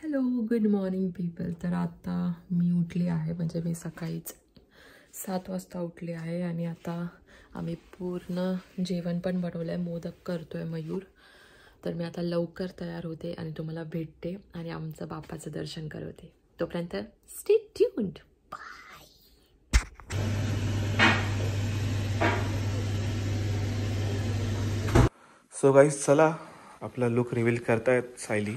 Hello, good morning people. तर आता मी उठली आहे, म्हणजे मी सकाळीच 7 वाजता उठली आहे आणि आता आम्ही पूर्ण जेवण पण बनवलं आहे. मोदक करतो आहे मयूर. तर मी आता लवकर तयार होते आणि तुम्हाला भेटते आणि आमचं बाप्पाचं दर्शन करवते. तोपर्यंत स्टे ट्यून्ड. सो गाईज, चला आपला लुक रिव्हील करतायत सायली.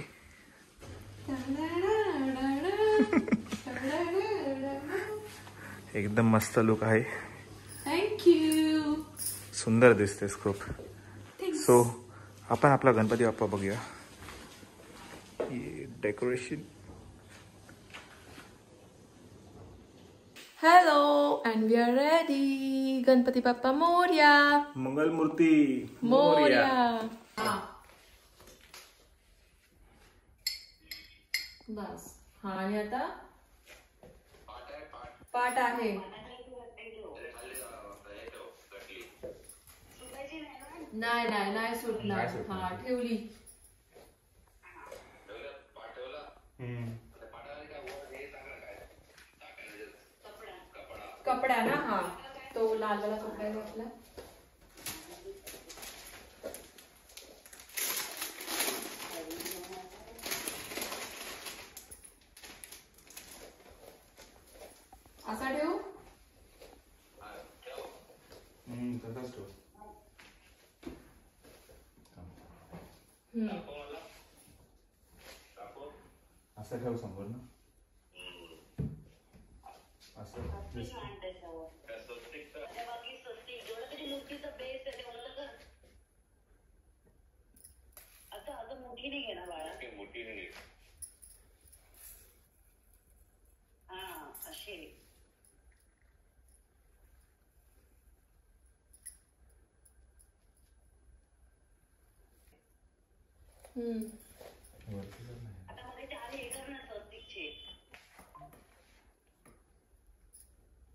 एकदम मस्त लुक आहे. थँक्यू. सुंदर दिसतेस खूप. सो आपण आपला गणपती बाप्पा बघूया. Decoration. Hello and we are ready. Ganpati Bappa Morya. Mangalmurti Morya. बस. हा, आणि आता पाठ आहे. नाही नाही नाही सुटणार. हा, ठेवली. कपडा ना. हा, तो लाल वाला कपडा घेतला. असा ठेवू. असं ठेव समोर ना. असं मोठी नाही घेणार बाळा. मोठी नाही. हा, अशी. आता मध्ये ते आले कर ना स्वस्तिकचे.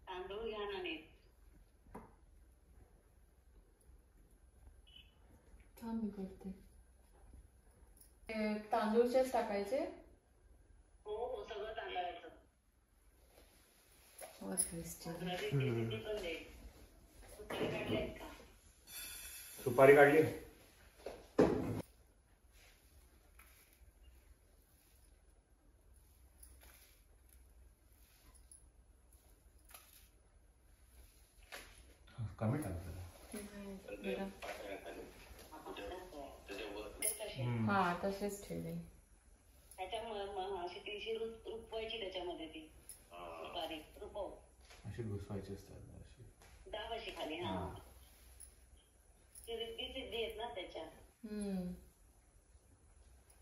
तांदूळ घ्या ना नीट. थांब, मी करते. तांदूळचेच टाकायचे. हो हो, सगळं तांदळाचं. सुपारी काढली. कमी टाक. हा, तसेच ठेवले. अशी तीशी रुपवायची त्याच्यामध्ये ती सुपारी रुपव. अशी घुसवायची असतात. दाब अशी खाली. हा, ती रिद्धी सिद्धी आहेत ना त्याच्यात.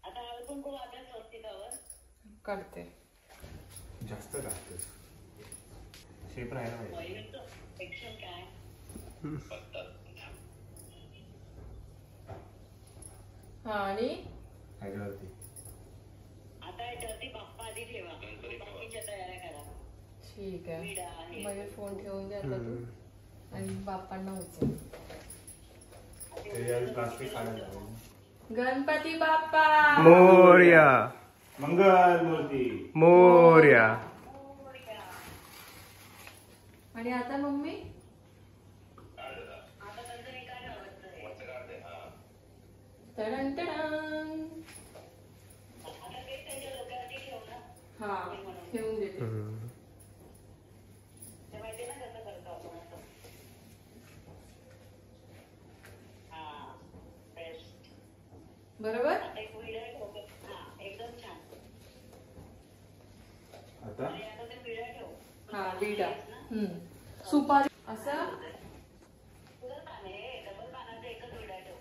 आता हळद कुंकू वापरा स्वस्तिकावर. करते. जास्त टाकतेस. शेप राहायला पाहिजे. एक्शन काय. हा, आणि ह्याच्यावरती आता याच्यावरती बाप्पा आधी ठेवा. बाकीच्या तयाऱ्या करा. ठीक आहे. माझे फोन ठेवून द्या तू आणि बाप्पांना उचल. प्लास्टिक काढायला. गणपती बाप्पा मोरया. मंगलमूर्ती मोरया. आणि आता मम्मी टडन टडन. हा, ठेवून देते. बरोबर. एकदम छान. आता हा, विडा. सुपारी असं.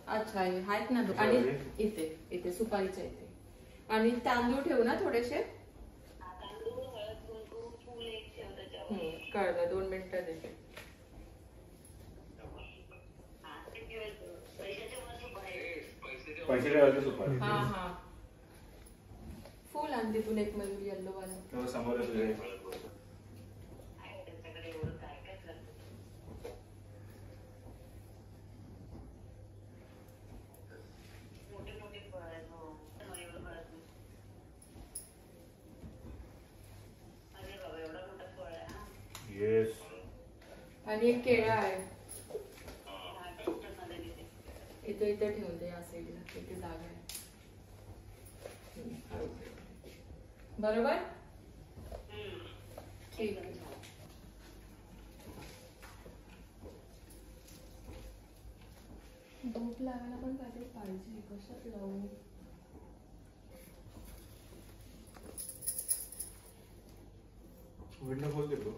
अच्छा, आहेत ना. आणि इथे इथे सुपारीच्या इथे. आणि तांदूळ ठेवू ना थोडेसे. कळलं. 2 मिनिटं देते. पैसे सुपारी. हा हा, फुल आणि तिथून एक मयूर येल्लो वाला समोर. आणि एक केळं आहे. इथे इथे ठेवते या साईडला, इथे जागा आहे. बरोबर. ठीक आहे. झोप लागायला पण काहीतरी पाहिजे. कशात लावू? विंडो खोल दे bro.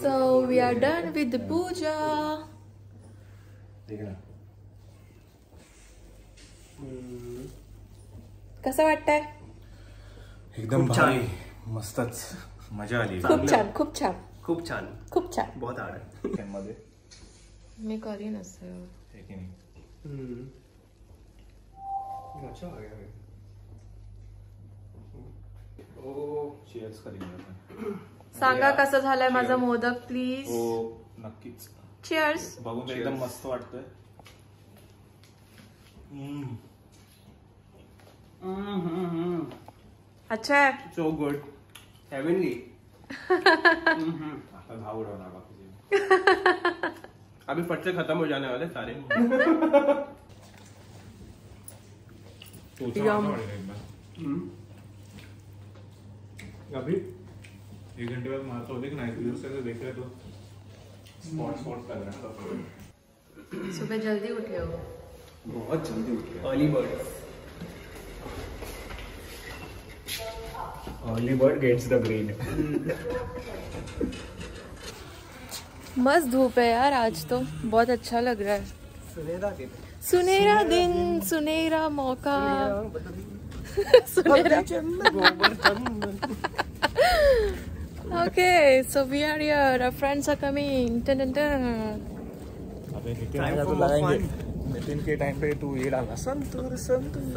So we are done with the puja. कसं वाटतंय? एकदम भारी, मस्तच, मजा आली. खूप छान, खूप छान, खूप छान, खूप छान. बहुत आवड मध्ये मी करीन असं. हे की नाही. अच्छा आ गया. ओ चीयर्स करीन. सांगा कसं झालंय माझा मोदक प्लीज. हो नक्कीच. चिअर्स. बघून एकदम मस्त वाटतंय. अच्छा है. So good, heavenly. आता घाव उडवणार बाकीचे. अभी फट से खत्म हो जाने वाले सारे. अभी 1 घंटे बाद मारता हो, देख ना इधर से देख रहे तो स्पॉट लग रहा है. सुबह जल्दी उठे हो. बहुत जल्दी उठ गया. Early bird. Early bird gets the grain. मस्त धूप है यार आज तो, बहुत अच्छा लग रहा है. सुनहरा दिन, सुनहरा दिन, सुनहरा मौका. सुनहरा. Okay, so we are here. Our friends are coming. Dun, dun, dun. अबे नितिन Time आएगा तो for more लगाएंगे. fun. नितिन के टाइम पे तू ये डालना संतूर संतूर.